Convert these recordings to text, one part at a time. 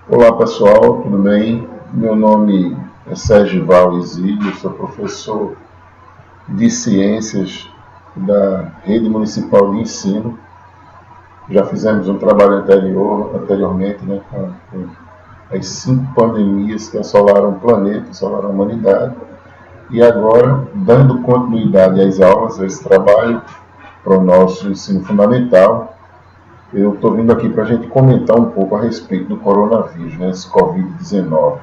Olá pessoal, tudo bem? Meu nome é Sérgio Val Exílio, sou professor de Ciências da Rede Municipal de Ensino. Já fizemos um trabalho anteriormente, com as 5 pandemias que assolaram o planeta, assolaram a humanidade. E agora, dando continuidade às aulas, a esse trabalho para o nosso ensino fundamental, eu estou vindo aqui para a gente comentar um pouco a respeito do coronavírus, esse Covid-19,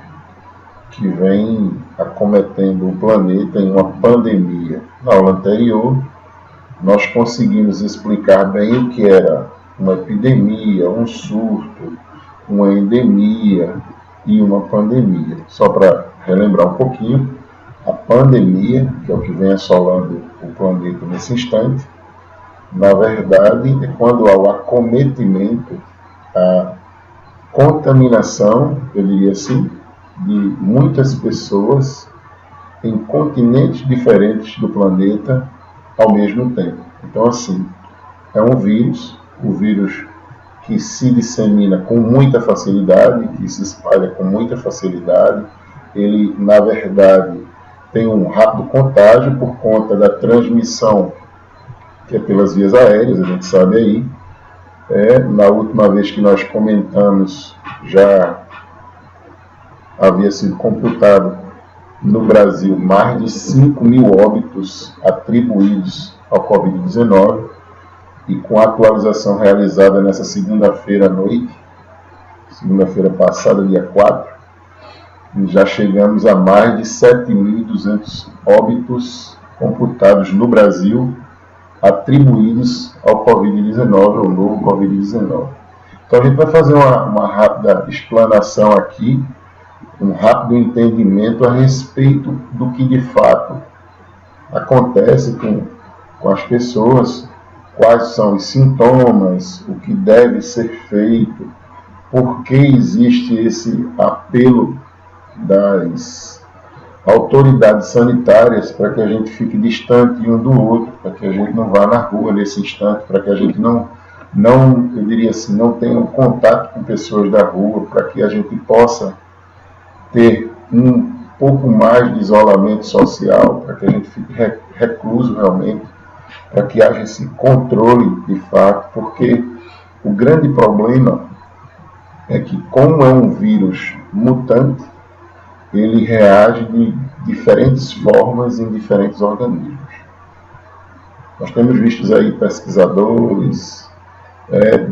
que vem acometendo o planeta em uma pandemia. Na aula anterior, nós conseguimos explicar bem o que era uma epidemia, um surto, uma endemia e uma pandemia. Só para relembrar um pouquinho, a pandemia, que é o que vem assolando o planeta nesse instante, na verdade, é quando há o acometimento, a contaminação, eu diria assim, de muitas pessoas em continentes diferentes do planeta ao mesmo tempo. Então, assim, é um vírus, o vírus que se dissemina com muita facilidade, que se espalha com muita facilidade. Ele, na verdade, tem um rápido contágio por conta da transmissão que é pelas vias aéreas, a gente sabe aí. Na última vez que nós comentamos, já havia sido computado no Brasil mais de 5 mil óbitos atribuídos ao Covid-19, e com a atualização realizada nessa segunda-feira à noite, segunda-feira passada, dia 4, já chegamos a mais de 7.200 óbitos computados no Brasil, atribuídos ao Covid-19, ao novo Covid-19. Então a gente vai fazer uma rápida explanação aqui, um rápido entendimento a respeito do que de fato acontece com as pessoas, quais são os sintomas, o que deve ser feito, por que existe esse apelo das autoridades sanitárias para que a gente fique distante um do outro, para que a gente não vá na rua nesse instante, para que a gente não, eu diria assim, não tenha um contato com pessoas da rua, para que a gente possa ter um pouco mais de isolamento social, para que a gente fique recluso realmente, para que haja esse controle de fato, porque o grande problema é que, como é um vírus mutante, ele reage de diferentes formas em diferentes organismos. Nós temos visto aí pesquisadores,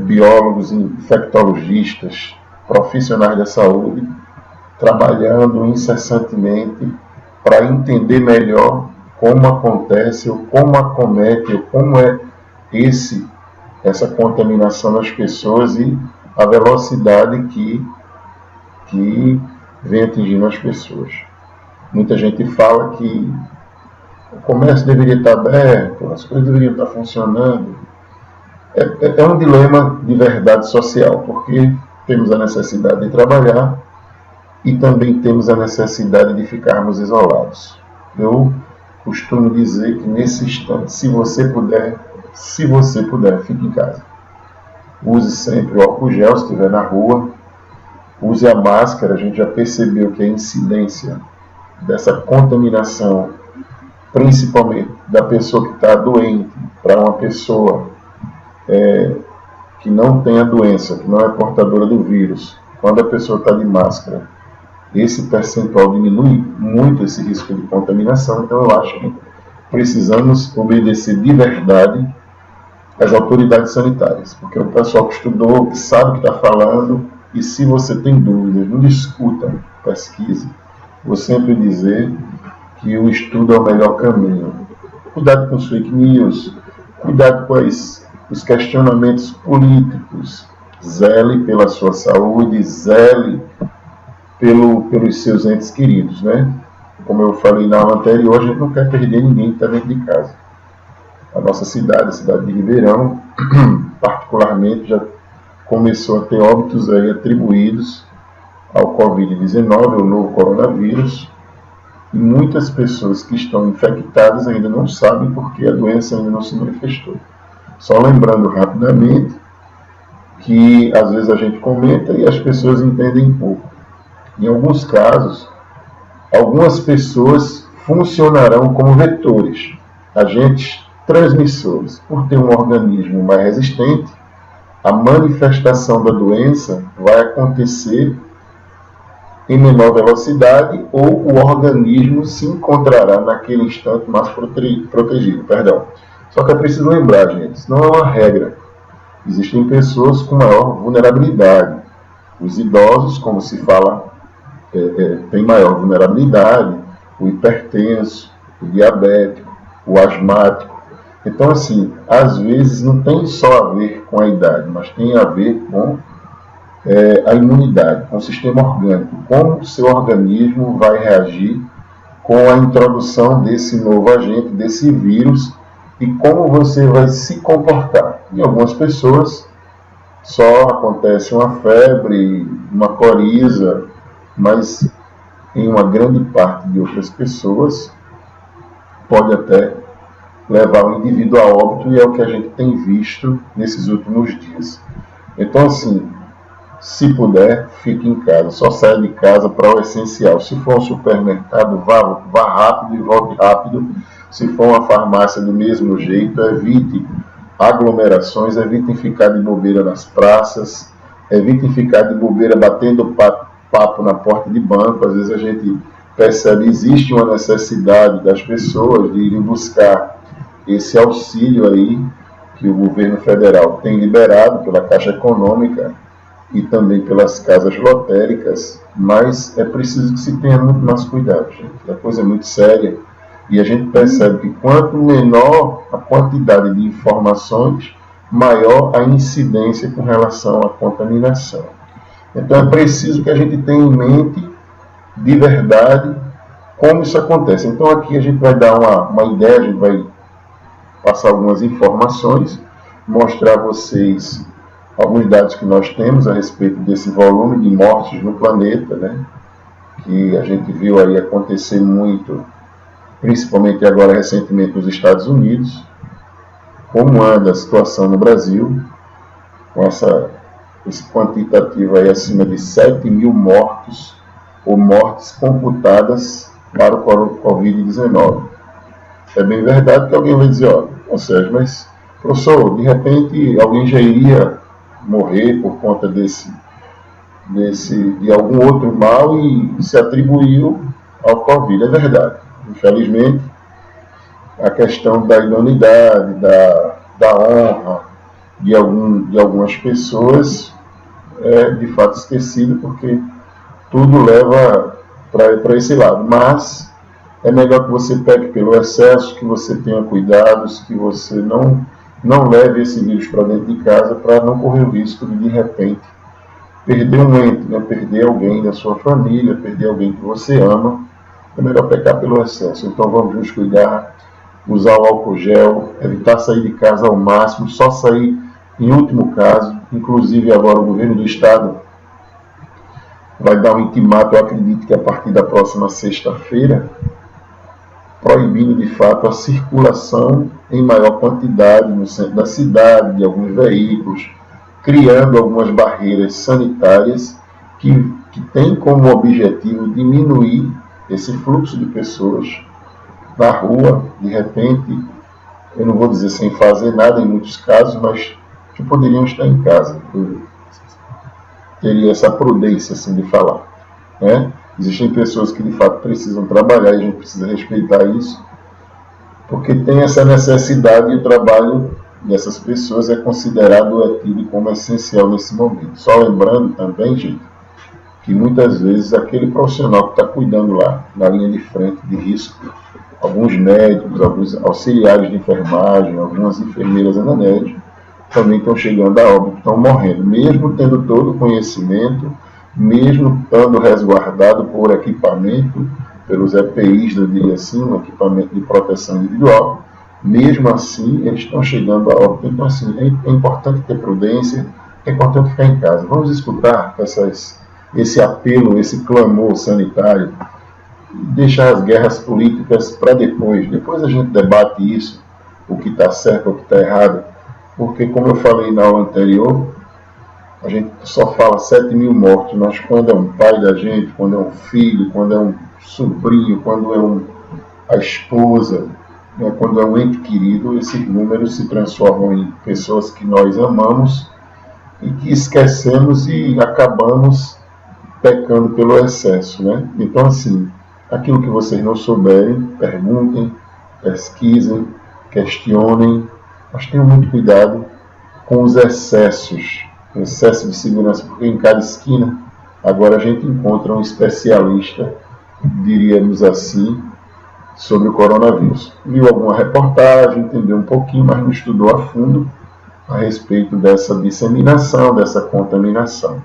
biólogos, infectologistas, profissionais da saúde, trabalhando incessantemente para entender melhor como acontece, ou como acomete, ou como é essa contaminação das pessoas e a velocidade que vem atingindo as pessoas. Muita gente fala que o comércio deveria estar aberto, as coisas deveriam estar funcionando. É um dilema de verdade social, porque temos a necessidade de trabalhar e também temos a necessidade de ficarmos isolados. Eu costumo dizer que nesse instante, se você puder, fique em casa. Use sempre o álcool gel se estiver na rua. Use a máscara. A gente já percebeu que a incidência dessa contaminação, principalmente da pessoa que está doente, para uma pessoa que não tem a doença, que não é portadora do vírus, quando a pessoa está de máscara, esse percentual diminui muito esse risco de contaminação. Então eu acho que precisamos obedecer de verdade às autoridades sanitárias, porque o pessoal que estudou, que sabe o que está falando. E se você tem dúvidas, não discuta, pesquise. Vou sempre dizer que o estudo é o melhor caminho. Cuidado com os fake news, cuidado com os questionamentos políticos. Zele pela sua saúde, zele pelos seus entes queridos, né? Como eu falei na aula anterior, a gente não quer perder ninguém que está dentro de casa. A nossa cidade, a cidade de Ribeirão, particularmente, já começou a ter óbitos aí atribuídos ao Covid-19, ao novo coronavírus, e muitas pessoas que estão infectadas ainda não sabem porque a doença ainda não se manifestou. Só lembrando rapidamente que às vezes a gente comenta e as pessoas entendem pouco. Em alguns casos, algumas pessoas funcionarão como vetores, agentes transmissores. Por ter um organismo mais resistente, a manifestação da doença vai acontecer em menor velocidade ou o organismo se encontrará naquele instante mais protegido. Só que é preciso lembrar, gente, isso não é uma regra. Existem pessoas com maior vulnerabilidade. Os idosos, como se fala, têm maior vulnerabilidade, o hipertenso, o diabético, o asmático. Então, assim, às vezes não tem só a ver com a idade, mas tem a ver com a imunidade, com o sistema orgânico, como o seu organismo vai reagir com a introdução desse novo agente, desse vírus, e como você vai se comportar. Em algumas pessoas só acontece uma febre, uma coriza, mas em uma grande parte de outras pessoas pode até levar o indivíduo a óbito, e é o que a gente tem visto nesses últimos dias. Então, assim, se puder, fique em casa. Só saia de casa para o essencial. Se for um supermercado, vá rápido e volte rápido. Se for uma farmácia, do mesmo jeito. Evite aglomerações, evitem ficar de bobeira nas praças, evitem ficar de bobeira batendo papo na porta de banco. Às vezes a gente percebe que existe uma necessidade das pessoas de irem buscar esse auxílio aí que o governo federal tem liberado pela Caixa Econômica e também pelas casas lotéricas, mas é preciso que se tenha muito mais cuidado, gente. A coisa é muito séria e a gente percebe que quanto menor a quantidade de informações, maior a incidência com relação à contaminação. Então é preciso que a gente tenha em mente de verdade como isso acontece. Então aqui a gente vai dar uma ideia, a gente vai passar algumas informações, mostrar a vocês alguns dados que nós temos a respeito desse volume de mortes no planeta, né? Que a gente viu aí acontecer muito, principalmente agora recentemente nos Estados Unidos. Como anda a situação no Brasil, com esse quantitativo aí acima de 7 mil mortos ou mortes computadas para o Covid-19. É bem verdade que alguém vai dizer, Sérgio, mas, professor, de repente alguém já iria morrer por conta de algum outro mal e se atribuiu ao Covid. É verdade. Infelizmente, a questão da idoneidade, da honra de algumas pessoas é de fato esquecido, porque tudo leva para esse lado. Mas é melhor que você peque pelo excesso, que você tenha cuidados, que você não leve esse vírus para dentro de casa, para não correr o risco de repente, perder um ente, né? Perder alguém da sua família, perder alguém que você ama. É melhor pecar pelo excesso. Então vamos nos cuidar, usar o álcool gel, evitar sair de casa ao máximo, só sair em último caso. Inclusive agora o governo do estado vai dar um intimato, eu acredito que a partir da próxima sexta-feira, proibindo de fato a circulação em maior quantidade no centro da cidade, de alguns veículos, criando algumas barreiras sanitárias que têm como objetivo diminuir esse fluxo de pessoas na rua, de repente, eu não vou dizer sem fazer nada em muitos casos, mas que poderiam estar em casa. Eu teria essa prudência assim, de falar, né? Existem pessoas que de fato precisam trabalhar e a gente precisa respeitar isso, porque tem essa necessidade e o trabalho dessas pessoas é considerado, é tido como essencial nesse momento. Só lembrando também, gente, que muitas vezes aquele profissional que está cuidando lá, na linha de frente de risco, alguns médicos, alguns auxiliares de enfermagem, algumas enfermeiras ananéticas, também estão chegando a óbito, estão morrendo, mesmo tendo todo o conhecimento, mesmo estando resguardado por equipamento, pelos EPIs, eu diria assim, um equipamento de proteção individual, mesmo assim eles estão chegando a óbito. Então, assim, é importante ter prudência, é importante ficar em casa. Vamos escutar esse apelo, esse clamor sanitário, deixar as guerras políticas para depois. Depois a gente debate isso, o que está certo, o que está errado, porque, como eu falei na aula anterior, A gente só fala 7 mil mortos, mas quando é um pai da gente, quando é um filho, quando é um sobrinho, quando é a esposa, né, quando é um ente querido, esses números se transformam em pessoas que nós amamos e que esquecemos e acabamos pecando pelo excesso, né? Então, assim, aquilo que vocês não souberem, perguntem, pesquisem, questionem, mas tenham muito cuidado com os excessos, o excesso de segurança, porque em cada esquina agora a gente encontra um especialista, diríamos assim, sobre o coronavírus. Viu alguma reportagem, entendeu um pouquinho, mas não estudou a fundo a respeito dessa disseminação, dessa contaminação.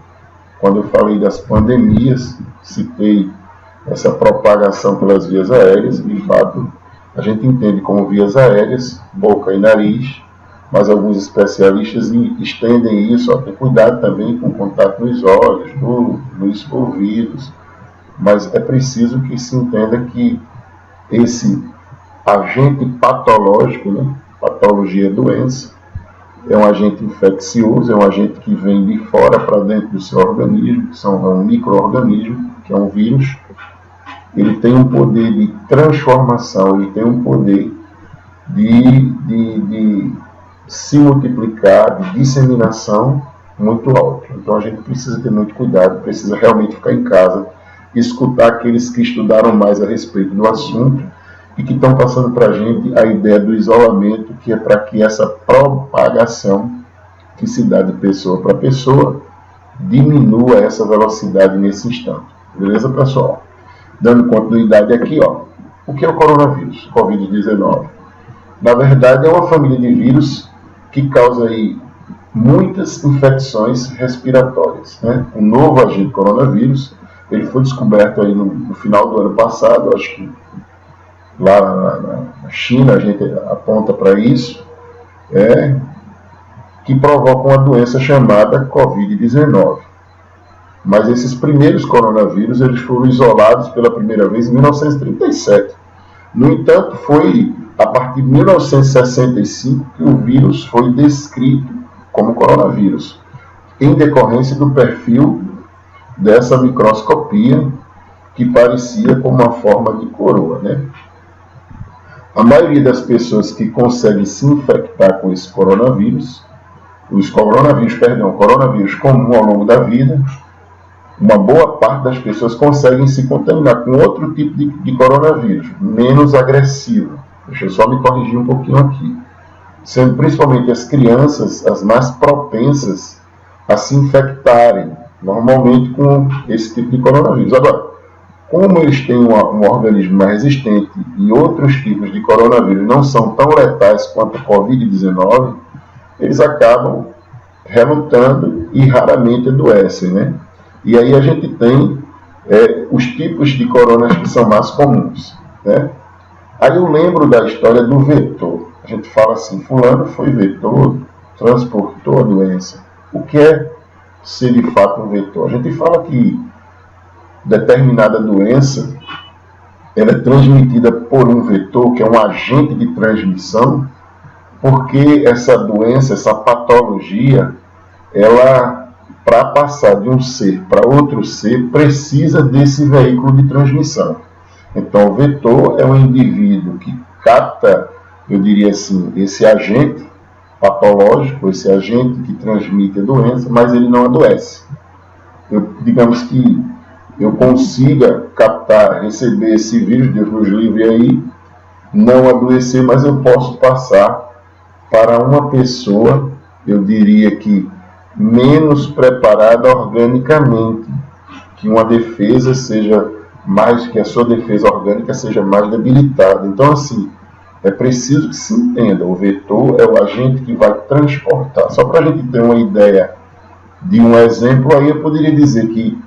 Quando eu falei das pandemias, citei essa propagação pelas vias aéreas, de fato, a gente entende como vias aéreas, boca e nariz, mas alguns especialistas estendem isso, ó, tem cuidado também com o contato nos olhos, nos ouvidos, mas é preciso que se entenda que esse agente patológico, né, patologia doença, é um agente infeccioso, é um agente que vem de fora para dentro do seu organismo, que é um micro-organismo, que é um vírus. Ele tem um poder de transformação, ele tem um poder de se multiplicar, de disseminação muito alto. Então a gente precisa ter muito cuidado, precisa realmente ficar em casa, escutar aqueles que estudaram mais a respeito do assunto e que estão passando para a gente a ideia do isolamento, que é para que essa propagação que se dá de pessoa para pessoa diminua essa velocidade nesse instante. Beleza, pessoal? Dando continuidade aqui, ó. O que é o coronavírus? Covid-19. Na verdade, é uma família de vírus que causa aí muitas infecções respiratórias, né? O novo agente coronavírus, ele foi descoberto aí no final do ano passado, acho que lá na China a gente aponta para isso, que provoca uma doença chamada Covid-19. Mas esses primeiros coronavírus, eles foram isolados pela primeira vez em 1937. No entanto, foi a partir de 1965 que o vírus foi descrito como coronavírus, em decorrência do perfil dessa microscopia que parecia com uma forma de coroa, né? A maioria das pessoas que conseguem se infectar com esse coronavírus, coronavírus comum ao longo da vida, uma boa parte das pessoas conseguem se contaminar com outro tipo de coronavírus, menos agressivo. Deixa eu só me corrigir um pouquinho aqui. Sendo principalmente as crianças as mais propensas a se infectarem, normalmente com esse tipo de coronavírus. Agora, como eles têm um organismo mais resistente e outros tipos de coronavírus não são tão letais quanto a Covid-19, eles acabam relutando e raramente adoecem, né? E aí a gente tem os tipos de coronas que são mais comuns, né? Aí eu lembro da história do vetor. A gente fala assim, fulano foi vetor, transportou a doença. O que é ser de fato um vetor? A gente fala que determinada doença ela é transmitida por um vetor, que é um agente de transmissão, porque essa doença, essa patologia, ela, para passar de um ser para outro ser, precisa desse veículo de transmissão. Então, o vetor é um indivíduo que capta, eu diria assim, esse agente patológico, esse agente que transmite a doença, mas ele não adoece. Digamos que eu consiga captar, receber esse vírus, Deus nos livre aí, não adoecer, mas eu posso passar para uma pessoa, eu diria que menos preparada organicamente, que uma defesa seja mais, que a sua defesa orgânica seja mais debilitada. Então, assim, é preciso que se entenda, o vetor é o agente que vai transportar. Só para a gente ter uma ideia de um exemplo, aí eu poderia dizer que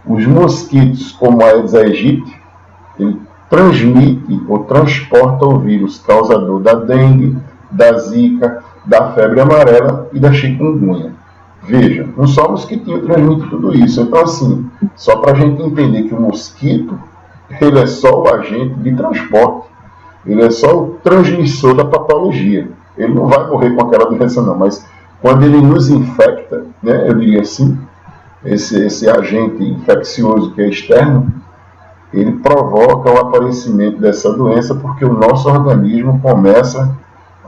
os mosquitos, como a Aedes aegypti, ele transmite ou transporta o vírus causador da dengue, da zika, da febre amarela e da chikungunya. Veja, um só mosquitinho transmite tudo isso. Então, assim, só para a gente entender que o mosquito, ele é só o agente de transporte, ele é só o transmissor da patologia. Ele não vai morrer com aquela doença não, mas quando ele nos infecta, né, eu diria assim, esse agente infeccioso que é externo, ele provoca o aparecimento dessa doença porque o nosso organismo começa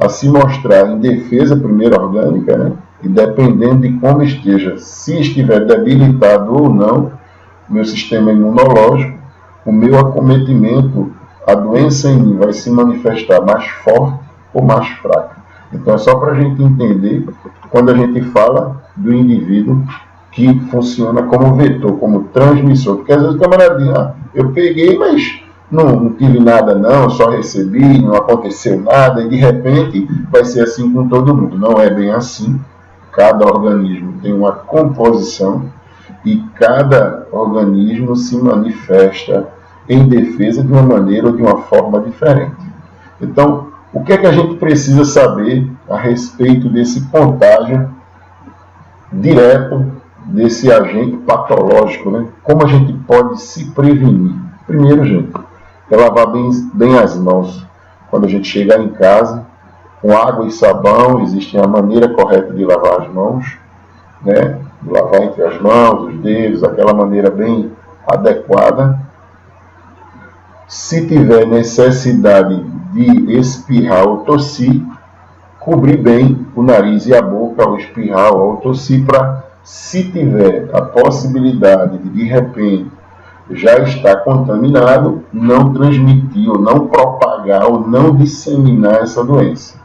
a se mostrar em defesa primeiro orgânica, né? E dependendo de como esteja, se estiver debilitado ou não, o meu sistema imunológico, o meu acometimento, a doença em mim vai se manifestar mais forte ou mais fraca. Então é só para a gente entender, quando a gente fala do indivíduo que funciona como vetor, como transmissor, porque às vezes o camarada diz, eu peguei, mas não tive nada não, só recebi, não aconteceu nada, e de repente vai ser assim com todo mundo. Não é bem assim. Cada organismo tem uma composição e cada organismo se manifesta em defesa de uma maneira ou de uma forma diferente. Então, o que é que a gente precisa saber a respeito desse contágio direto desse agente patológico, né? Como a gente pode se prevenir? Primeiro, gente, é lavar bem as mãos. Quando a gente chegar em casa, com água e sabão, existe a maneira correta de lavar as mãos, né? De lavar entre as mãos, os dedos, aquela maneira bem adequada. Se tiver necessidade de espirrar ou tossir, cobrir bem o nariz e a boca ao espirrar ou ao tossir, para, se tiver a possibilidade de repente, já estar contaminado, não transmitir, ou não propagar, ou não disseminar essa doença.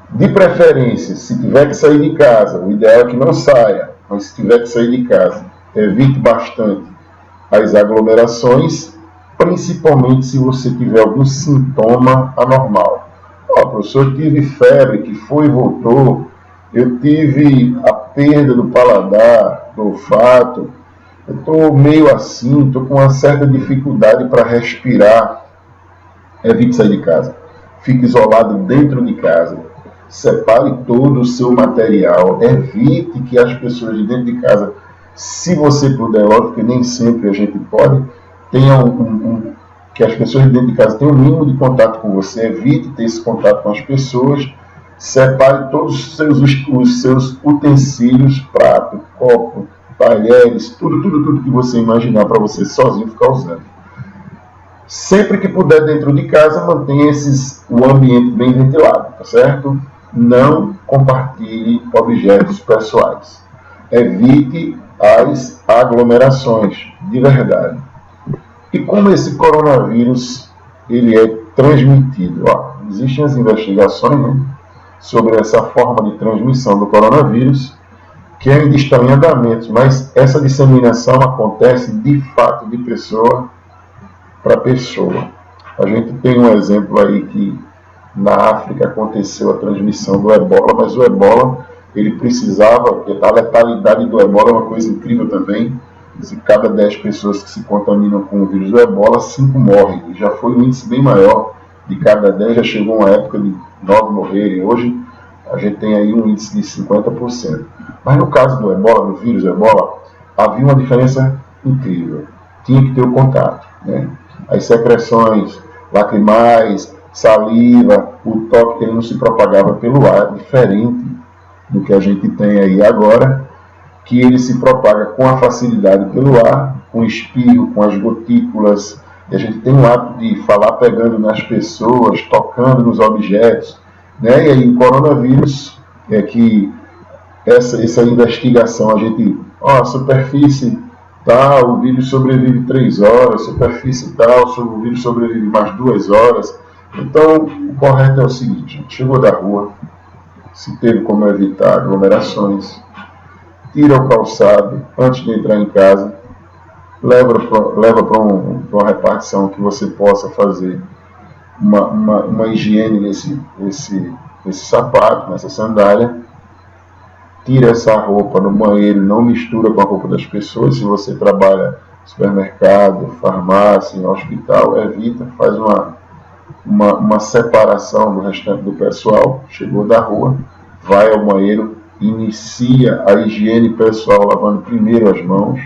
De preferência, se tiver que sair de casa, o ideal é que não saia, mas se tiver que sair de casa, evite bastante as aglomerações, principalmente se você tiver algum sintoma anormal. Professor, eu tive febre, que foi e voltou, eu tive a perda do paladar, do olfato, eu estou meio assim, estou com uma certa dificuldade para respirar. Evite sair de casa. Fique isolado dentro de casa. Separe todo o seu material. Evite que as pessoas de dentro de casa, se você puder, lógico que nem sempre a gente pode, tenham que as pessoas de dentro de casa tenham o mínimo de contato com você. Evite ter esse contato com as pessoas. Separe todos os seus utensílios, prato, copo, talheres, tudo que você imaginar para você sozinho ficar usando. Sempre que puder dentro de casa, mantenha o ambiente bem ventilado, tá certo? Não compartilhe objetos pessoais. Evite as aglomerações, de verdade. E como esse coronavírus ele é transmitido? Existem as investigações, né, sobre essa forma de transmissão do coronavírus, que ainda estão em andamento, mas essa disseminação acontece de fato de pessoa para pessoa. A gente tem um exemplo aí que na África aconteceu a transmissão do ebola, mas o ebola, ele precisava, a letalidade do ebola é uma coisa incrível também. De cada 10 pessoas que se contaminam com o vírus do ebola, 5 morrem. E já foi um índice bem maior, de cada 10 já chegou uma época de 9 morrerem. Hoje a gente tem aí um índice de 50%. Mas no caso do ebola, do vírus do ebola, havia uma diferença incrível. Tinha que ter o contato, né? As secreções lacrimais, saliva, o toque, ele não se propagava pelo ar, diferente do que a gente tem aí agora, que ele se propaga com a facilidade pelo ar, com espirro, com as gotículas, e a gente tem o hábito de falar pegando nas pessoas, tocando nos objetos, né? E aí o coronavírus, é que essa investigação, a gente, a superfície tal, o vírus sobrevive 3 horas, superfície tal, o vírus sobrevive mais 2 horas. Então, o correto é o seguinte: chegou da rua, se teve como evitar aglomerações, tira o calçado antes de entrar em casa, leva para uma repartição que você possa fazer uma higiene nesse sapato, nessa sandália. Tira essa roupa no banheiro, não mistura com a roupa das pessoas. Se você trabalha em supermercado, farmácia, em hospital, evita, faz uma separação do restante do pessoal. Chegou da rua, vai ao banheiro, inicia a higiene pessoal lavando primeiro as mãos,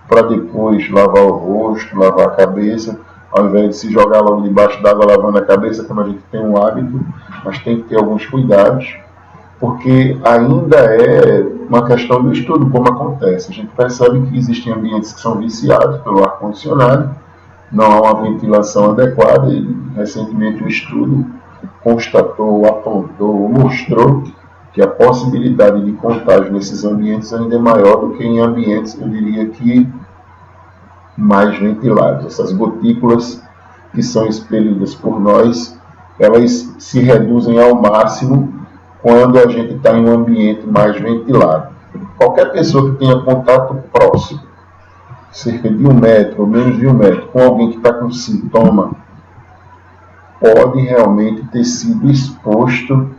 para depois lavar o rosto, lavar a cabeça, ao invés de se jogar logo debaixo d'água lavando a cabeça, como a gente tem um hábito, mas tem que ter alguns cuidados. porque ainda é uma questão do estudo, como acontece. A gente percebe que existem ambientes que são viciados pelo ar-condicionado, não há uma ventilação adequada, e recentemente o estudo constatou, apontou, mostrou que a possibilidade de contágio nesses ambientes ainda é maior do que em ambientes, eu diria que, mais ventilados. Essas gotículas que são expelidas por nós, elas se reduzem ao máximo quando a gente está em um ambiente mais ventilado. Qualquer pessoa que tenha contato próximo, cerca de 1 metro ou menos de 1 metro, com alguém que está com sintoma, pode realmente ter sido exposto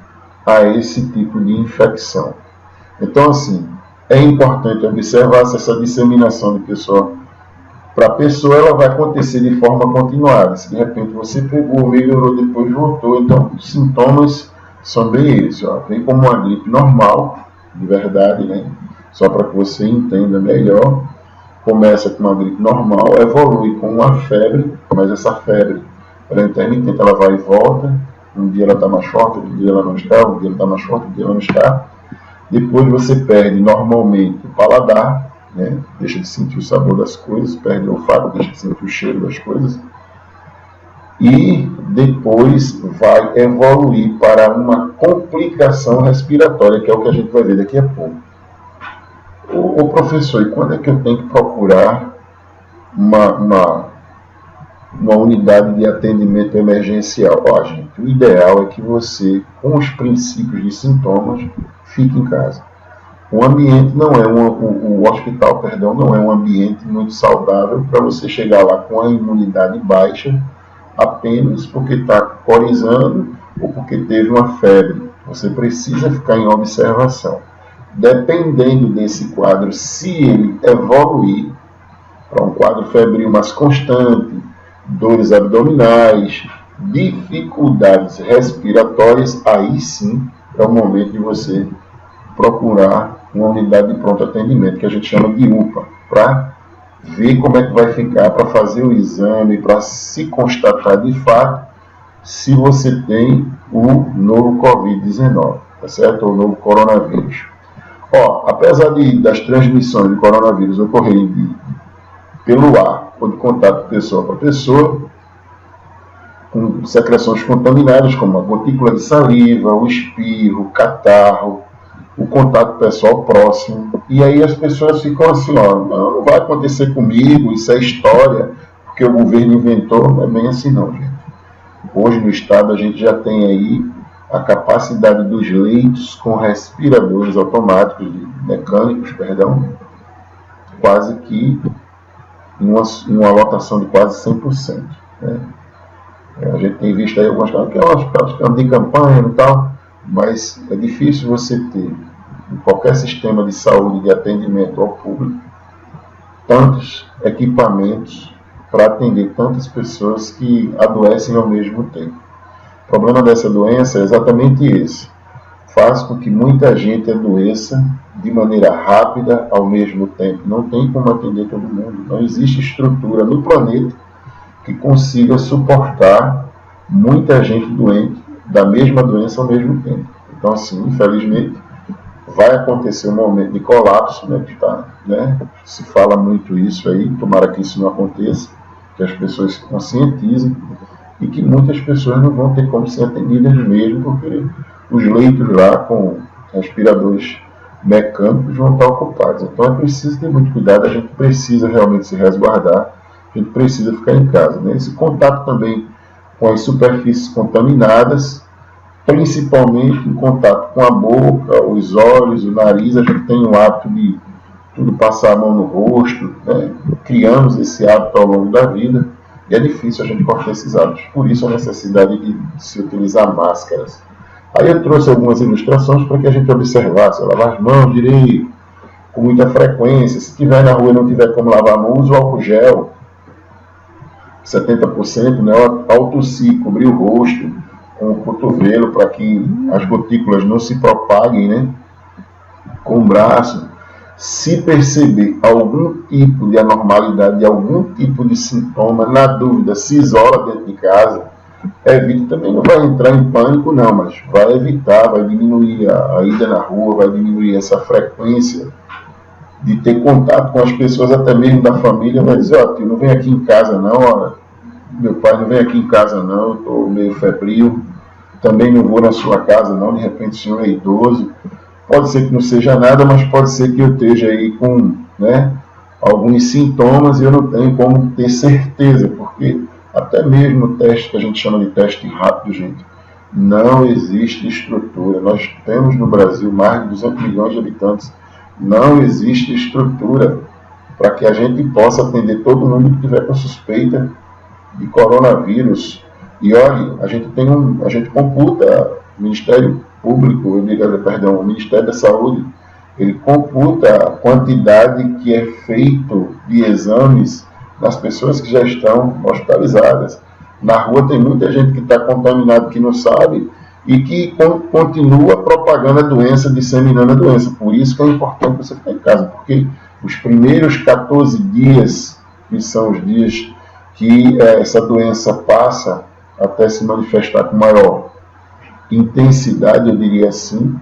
a esse tipo de infecção. Então, assim, é importante observar se essa disseminação de pessoa para pessoa, ela vai acontecer de forma continuada. Se de repente você pegou, melhorou, depois voltou, então os sintomas são bem esses. Vem como uma gripe normal, de verdade, né? Só para que você entenda melhor. Começa com uma gripe normal, evolui com uma febre, mas essa febre, ela é intermitente, ela vai e volta. Um dia ela está mais forte, outro dia ela não está, um dia ela está mais forte, outro dia ela não está. Depois você perde normalmente o paladar, né? Deixa de sentir o sabor das coisas, perde o olfato, deixa de sentir o cheiro das coisas. E depois vai evoluir para uma complicação respiratória, que é o que a gente vai ver daqui a pouco. O professor, e quando é que eu tenho que procurar uma unidade de atendimento emergencial? Gente, o ideal é que você, com os princípios de sintomas, fique em casa. O ambiente não é o hospital, perdão, não é um ambiente muito saudável para você chegar lá com a imunidade baixa apenas porque está corizando ou porque teve uma febre. Você precisa ficar em observação. Dependendo desse quadro, se ele evoluir para um quadro febril mais constante, dores abdominais, dificuldades respiratórias, aí sim é o momento de você procurar uma unidade de pronto atendimento, que a gente chama de UPA, para ver como é que vai ficar, para fazer o exame, para se constatar de fato se você tem o novo Covid-19, tá certo? Ou o novo coronavírus. Apesar das transmissões de coronavírus ocorrerem pelo ar ou de contato pessoa para pessoa, com secreções contaminadas, como a gotícula de saliva, o espirro, o catarro, o contato pessoal próximo, e aí as pessoas ficam assim, não vai acontecer comigo, isso é história, porque o governo inventou. Não é bem assim não, gente. Hoje no estado a gente já tem aí a capacidade dos leitos com respiradores automáticos, mecânicos, quase que em uma lotação de quase 100%. Né? A gente tem visto aí algumas coisas que é um hospital de campanha e tal, mas é difícil você ter, em qualquer sistema de saúde, de atendimento ao público, tantos equipamentos para atender tantas pessoas que adoecem ao mesmo tempo. O problema dessa doença é exatamente esse. Faz com que muita gente adoeça de maneira rápida ao mesmo tempo. Não tem como atender todo mundo. Não existe estrutura no planeta que consiga suportar muita gente doente da mesma doença ao mesmo tempo. Então, assim, infelizmente, vai acontecer um momento de colapso, né? Se fala muito isso aí, tomara que isso não aconteça, que as pessoas se conscientizem e que muitas pessoas não vão ter como ser atendidas mesmo, porque os leitos lá com respiradores mecânicos vão estar ocupados. Então é preciso ter muito cuidado, a gente precisa realmente se resguardar, a gente precisa ficar em casa. Né? Esse contato também com as superfícies contaminadas, principalmente em contato com a boca, os olhos, o nariz, a gente tem o hábito de tudo passar a mão no rosto, né? Criamos esse hábito ao longo da vida e é difícil a gente cortar esses hábitos. Por isso a necessidade de se utilizar máscaras. Aí eu trouxe algumas ilustrações para que a gente observasse, lavar as mãos direito, com muita frequência. Se estiver na rua e não tiver como lavar a mão, use o álcool gel, 70%, né? Ao tossir, cobrir o rosto com o cotovelo para que as gotículas não se propaguem, né? Com o braço. Se perceber algum tipo de anormalidade, algum tipo de sintoma, na dúvida, se isola dentro de casa. evite, também não vai entrar em pânico não, mas vai evitar, vai diminuir a ida na rua, vai diminuir essa frequência de ter contato com as pessoas, até mesmo da família, vai dizer, ó, tio, não vem aqui em casa não, ó, meu pai não vem aqui em casa não, eu estou meio febril, também não vou na sua casa não, de repente o senhor é idoso, pode ser que não seja nada, mas pode ser que eu esteja aí com, né, alguns sintomas e eu não tenho como ter certeza, porque até mesmo o teste que a gente chama de teste rápido, gente, não existe estrutura. Nós temos no Brasil mais de 200 milhões de habitantes, não existe estrutura para que a gente possa atender todo mundo que tiver com suspeita de coronavírus. E olha, a gente computa, o Ministério Público, o Ministério da Saúde, ele computa a quantidade que é feito de exames nas pessoas que já estão hospitalizadas. Na rua tem muita gente que está contaminada, que não sabe, e que continua propagando a doença, disseminando a doença. Por isso que é importante você ficar em casa, porque os primeiros 14 dias, que são os dias que essa doença passa até se manifestar com maior intensidade, eu diria assim,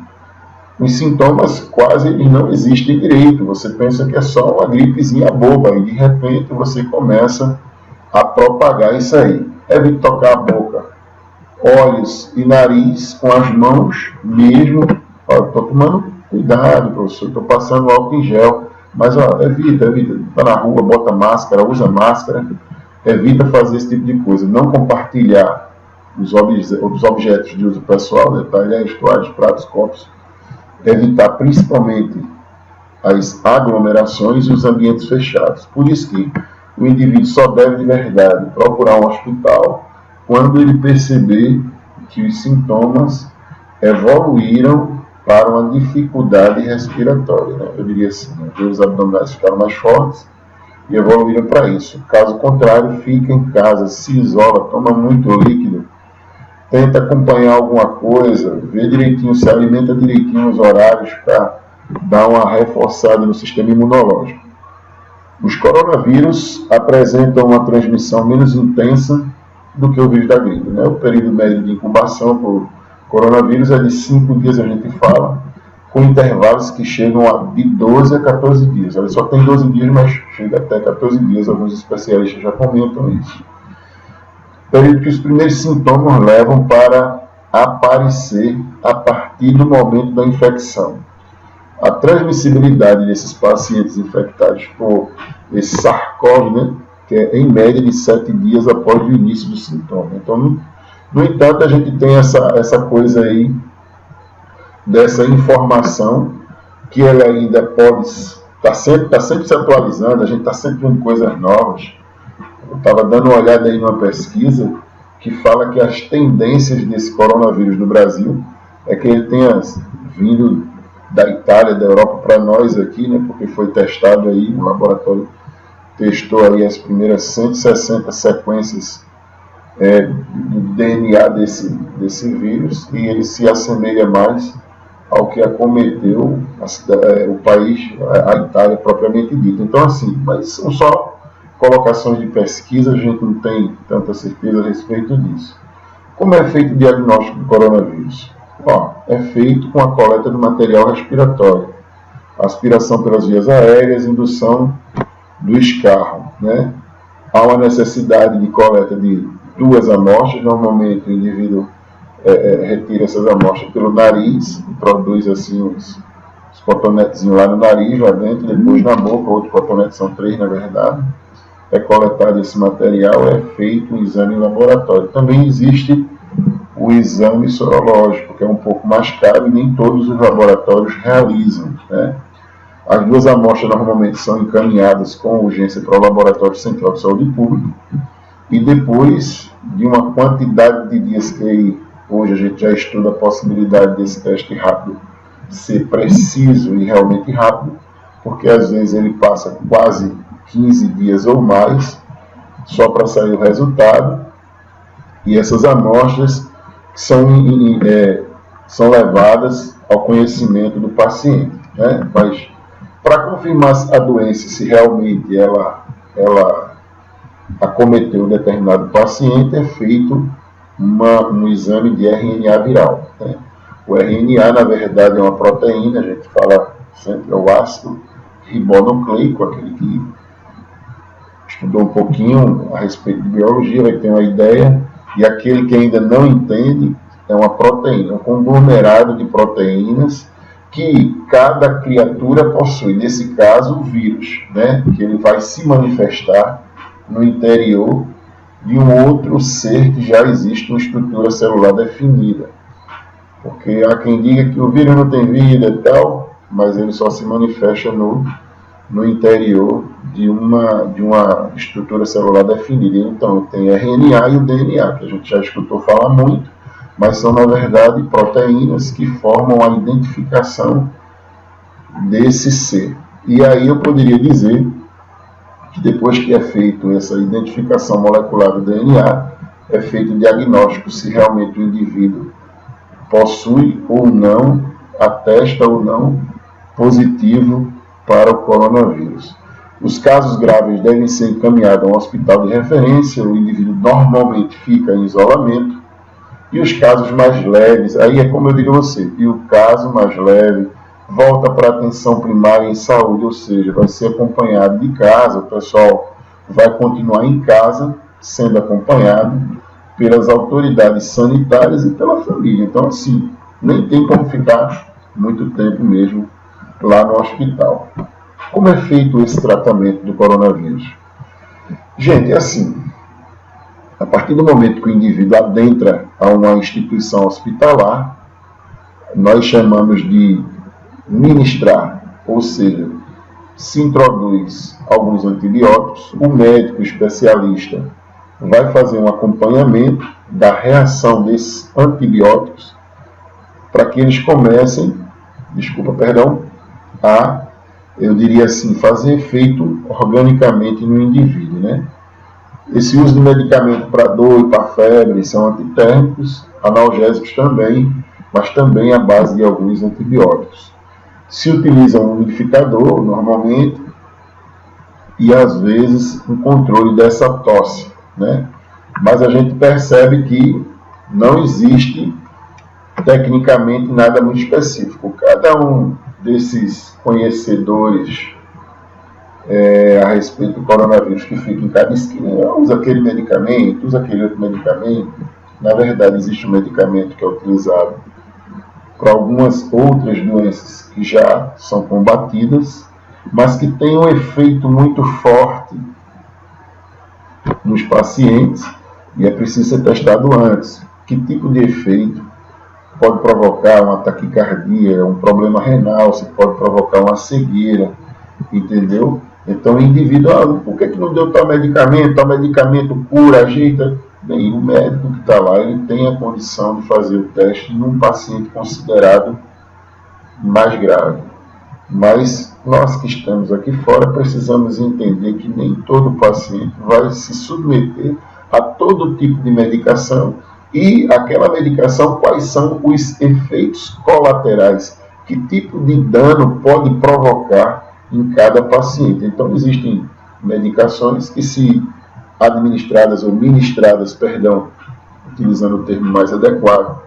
os sintomas quase não existem direito. Você pensa que é só uma gripezinha boba e de repente você começa a propagar isso aí. Evite tocar a boca, olhos e nariz com as mãos mesmo. Estou tomando cuidado, professor, estou passando álcool em gel, mas evita, está na rua, bota máscara, usa máscara, evita fazer esse tipo de coisa. Não compartilhar os objetos de uso pessoal, né, talheres, toalhas, pratos, copos. Evitar principalmente as aglomerações e os ambientes fechados. Por isso que o indivíduo só deve de verdade procurar um hospital quando ele perceber que os sintomas evoluíram para uma dificuldade respiratória, né? Eu diria assim, né? Os abdominais ficaram mais fortes e evoluíram para isso. Caso contrário, fica em casa, se isola, toma muito líquido, tenta acompanhar alguma coisa, vê direitinho, se alimenta direitinho os horários para dar uma reforçada no sistema imunológico. Os coronavírus apresentam uma transmissão menos intensa do que o vírus da gripe, né? O período médio de incubação por coronavírus é de 5 dias, a gente fala, com intervalos que chegam de 12 a 14 dias. Ele só tem 12 dias, mas chega até 14 dias, alguns especialistas já comentam isso. Período que os primeiros sintomas levam para aparecer a partir do momento da infecção. A transmissibilidade desses pacientes infectados por esse SARS-CoV, né, que é em média de 7 dias após o início do sintoma. Então, no entanto, a gente tem essa coisa aí, dessa informação, que ela ainda pode estar sempre se atualizando, a gente está sempre vendo coisas novas. Eu estava dando uma olhada aí numa pesquisa que fala que as tendências desse coronavírus no Brasil é que ele tenha vindo da Itália, da Europa para nós aqui, né, porque foi testado aí, o laboratório testou aí as primeiras 160 sequências do DNA desse vírus, e ele se assemelha mais ao que acometeu o país, a Itália propriamente dita. Então, assim, mas são só colocações de pesquisa, a gente não tem tanta certeza a respeito disso. Como é feito o diagnóstico do coronavírus? É feito com a coleta do material respiratório, aspiração pelas vias aéreas, indução do escarro, né? Há uma necessidade de coleta de 2 amostras, normalmente o indivíduo retira essas amostras pelo nariz, produz assim os cotonetezinhos lá no nariz, lá dentro, depois na boca, outros cotonetes, são 3 na verdade. É coletado esse material, é feito um exame em laboratório. Também existe o exame sorológico, que é um pouco mais caro e nem todos os laboratórios realizam, né? As 2 amostras normalmente são encaminhadas com urgência para o Laboratório Central de Saúde Pública, e depois de uma quantidade de dias que aí, hoje a gente já estuda a possibilidade desse teste rápido ser preciso e realmente rápido, porque às vezes ele passa quase 15 dias ou mais só para sair o resultado, e essas amostras são levadas ao conhecimento do paciente, né? Mas para confirmar a doença, se realmente ela acometeu um determinado paciente, é feito um exame de RNA viral, né? O RNA, na verdade, é uma proteína, a gente fala sempre, é o ácido ribonucleico, aquele que estudou um pouquinho a respeito de biologia vai ter uma ideia, e aquele que ainda não entende é uma proteína, um conglomerado de proteínas que cada criatura possui, nesse caso o vírus, né? Que ele vai se manifestar no interior de um outro ser que já existe uma estrutura celular definida. Porque há quem diga que o vírus não tem vida e tal, mas ele só se manifesta no interior de uma estrutura celular definida. Então, tem RNA e o DNA, que a gente já escutou falar muito, mas são, na verdade, proteínas que formam a identificação desse ser. E aí eu poderia dizer que depois que é feito essa identificação molecular do DNA, é feito o diagnóstico se realmente o indivíduo possui ou não, atesta ou não, positivo para o coronavírus. Os casos graves devem ser encaminhados a um hospital de referência, o indivíduo normalmente fica em isolamento, e os casos mais leves, aí é como eu digo a você, e o caso mais leve volta para a atenção primária em saúde, ou seja, vai ser acompanhado de casa, o pessoal vai continuar em casa, sendo acompanhado pelas autoridades sanitárias e pela família. Então, assim, nem tem como ficar muito tempo mesmo lá no hospital. Como é feito esse tratamento do coronavírus? Gente, é assim, a partir do momento que o indivíduo adentra a uma instituição hospitalar, nós chamamos de ministrar, ou seja, se introduz alguns antibióticos, o médico especialista vai fazer um acompanhamento da reação desses antibióticos para que eles comecem, a, eu diria assim, fazer efeito organicamente no indivíduo, né? Esse uso de medicamento para dor e para febre são antitérmicos, analgésicos também, mas também à base de alguns antibióticos. Se utiliza um umidificador, normalmente, e às vezes um controle dessa tosse, né? Mas a gente percebe que não existe tecnicamente nada muito específico. Cada um desses conhecedores a respeito do coronavírus que fica em cada esquina, usa aquele medicamento, usa aquele outro medicamento. Na verdade, existe um medicamento que é utilizado para algumas outras doenças que já são combatidas, mas que tem um efeito muito forte nos pacientes e é preciso ser testado antes. Que tipo de efeito pode provocar uma taquicardia, um problema renal, se pode provocar uma cegueira, entendeu? Então o indivíduo, por que não deu tal medicamento cura, ajeita? Bem, o médico que está lá, ele tem a condição de fazer o teste num paciente considerado mais grave. Mas nós que estamos aqui fora precisamos entender que nem todo paciente vai se submeter a todo tipo de medicação e aquela medicação, quais são os efeitos colaterais, que tipo de dano pode provocar em cada paciente. Então existem medicações que se administradas ou ministradas, utilizando o termo mais adequado,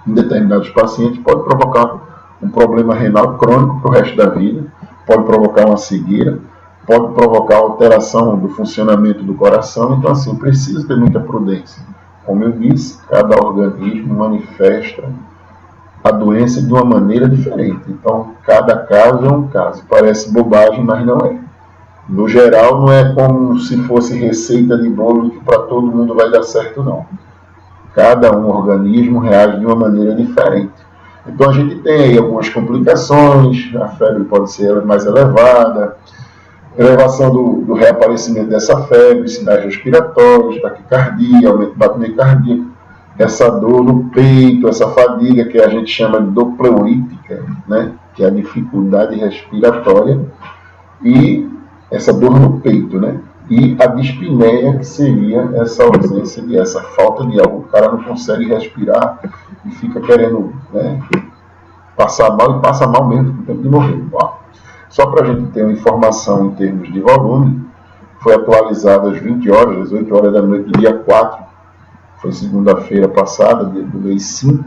em determinados pacientes, pode provocar um problema renal crônico para o resto da vida, pode provocar uma cegueira, pode provocar alteração do funcionamento do coração. Então, assim, precisa ter muita prudência. Como eu disse, cada organismo manifesta a doença de uma maneira diferente. Então, cada caso é um caso. Parece bobagem, mas não é. No geral, não é como se fosse receita de bolo que para todo mundo vai dar certo, não. Cada um organismo reage de uma maneira diferente. Então a gente tem aí algumas complicações, a febre pode ser mais elevada, elevação do reaparecimento dessa febre, sinais respiratórios, taquicardia, aumento do batimento cardíaco, essa dor no peito, essa fadiga que a gente chama de dor pleurítica, né? Que é a dificuldade respiratória, e essa dor no peito, né? E a dispneia, que seria essa ausência de essa falta de algo, o cara não consegue respirar e fica querendo, né, passar mal, e passa mal mesmo no tempo de morrer. Só para a gente ter uma informação em termos de volume, foi atualizado às 20 horas, às 8 horas da noite do dia 4 foi segunda-feira passada, do mês 5.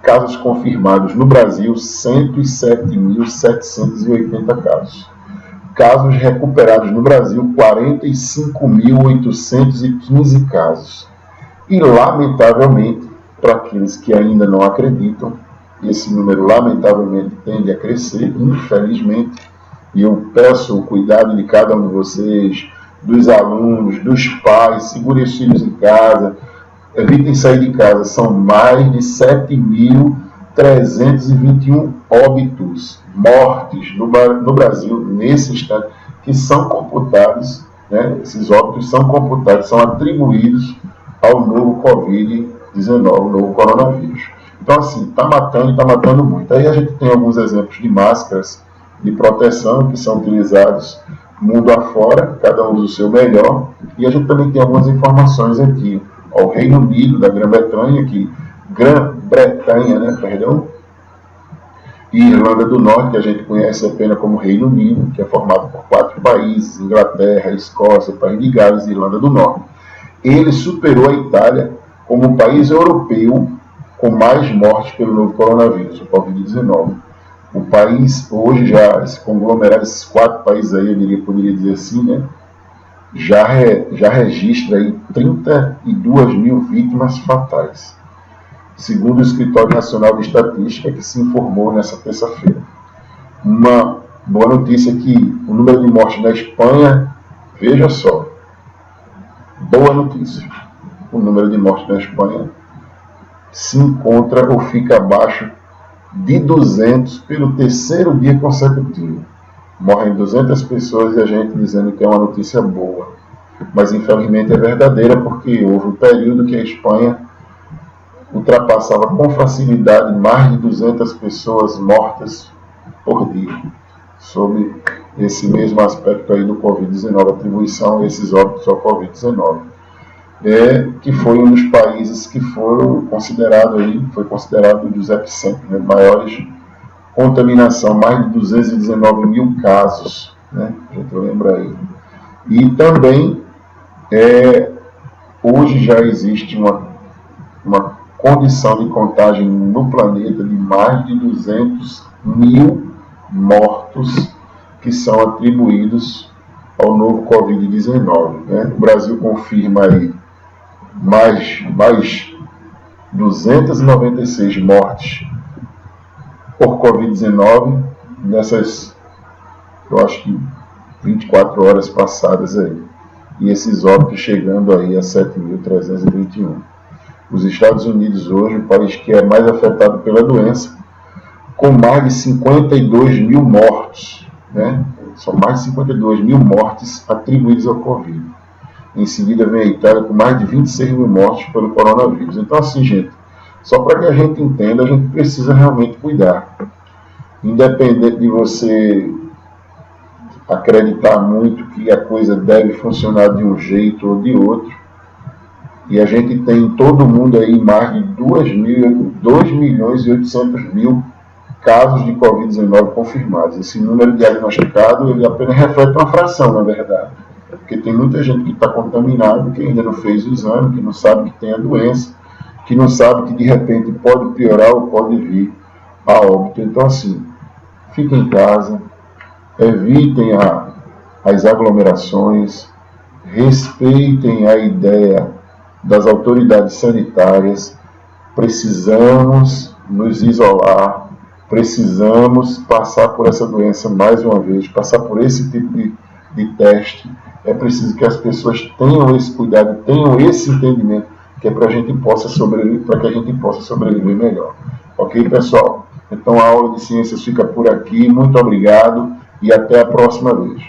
Casos confirmados no Brasil, 107.780 casos. Casos recuperados no Brasil, 45.815 casos. E, lamentavelmente, para aqueles que ainda não acreditam, esse número, lamentavelmente, tende a crescer, infelizmente, e eu peço o cuidado de cada um de vocês, dos alunos, dos pais, segurem os filhos em casa, evitem sair de casa. São mais de 7.321 óbitos, mortes no Brasil, nesse instante, que são computados, né? Esses óbitos são computados, são atribuídos ao novo Covid-19, o novo coronavírus. Então, assim, está matando muito. Aí a gente tem alguns exemplos de máscaras de proteção que são utilizados mundo afora, cada um usa o seu melhor, e a gente também tem algumas informações aqui. O Reino Unido, da Grã-Bretanha, e Irlanda do Norte, que a gente conhece apenas como Reino Unido, que é formado por 4 países, Inglaterra, Escócia, País de Gales e Irlanda do Norte. Ele superou a Itália como o país europeu com mais mortes pelo novo coronavírus, o Covid-19. O país, hoje, já, esse conglomerado, esses 4 países aí, eu poderia dizer assim, né, já registra aí 32 mil vítimas fatais, segundo o Escritório Nacional de Estatística, que se informou nessa terça-feira. Uma boa notícia é que o número de mortes na Espanha, veja só, boa notícia, o número de mortes na Espanha se encontra ou fica abaixo de 200 pelo 3º dia consecutivo. Morrem 200 pessoas e a gente dizendo que é uma notícia boa. Mas infelizmente é verdadeira, porque houve um período que a Espanha ultrapassava com facilidade mais de 200 pessoas mortas por dia. Sob esse mesmo aspecto aí do Covid-19, atribuição a esses óbitos ao Covid-19. Que foi um dos países que foi considerado um dos epicentros, né, maiores contaminação, mais de 219 mil casos, né, a gente lembra aí. E também, hoje já existe uma condição de contagem no planeta de mais de 200 mil mortos que são atribuídos ao novo Covid-19. Né? O Brasil confirma aí mais 296 mortes por Covid-19 nessas, eu acho que 24 horas passadas aí. E esses óbitos chegando aí a 7.321. Os Estados Unidos hoje, o país que é mais afetado pela doença, com mais de 52 mil mortos, né? São mais de 52 mil mortes atribuídas ao Covid. Em seguida vem a Itália com mais de 26 mil mortes pelo coronavírus. Então, assim, gente, só para que a gente entenda, a gente precisa realmente cuidar. Independente de você acreditar muito que a coisa deve funcionar de um jeito ou de outro, e a gente tem em todo mundo aí mais de 2.800.000 casos de Covid-19 confirmados. Esse número diagnosticado, ele apenas reflete uma fração, na verdade. Porque tem muita gente que está contaminado, que ainda não fez o exame, que não sabe que tem a doença, que não sabe que de repente pode piorar ou pode vir a óbito. Então, assim, fiquem em casa, evitem as aglomerações, respeitem a ideia das autoridades sanitárias. Precisamos nos isolar, precisamos passar por essa doença mais uma vez, passar por esse tipo de teste. É preciso que as pessoas tenham esse cuidado, tenham esse entendimento, que é para a gente possa sobreviver, para que a gente possa sobreviver melhor. Ok, pessoal? Então a aula de ciências fica por aqui. Muito obrigado e até a próxima vez.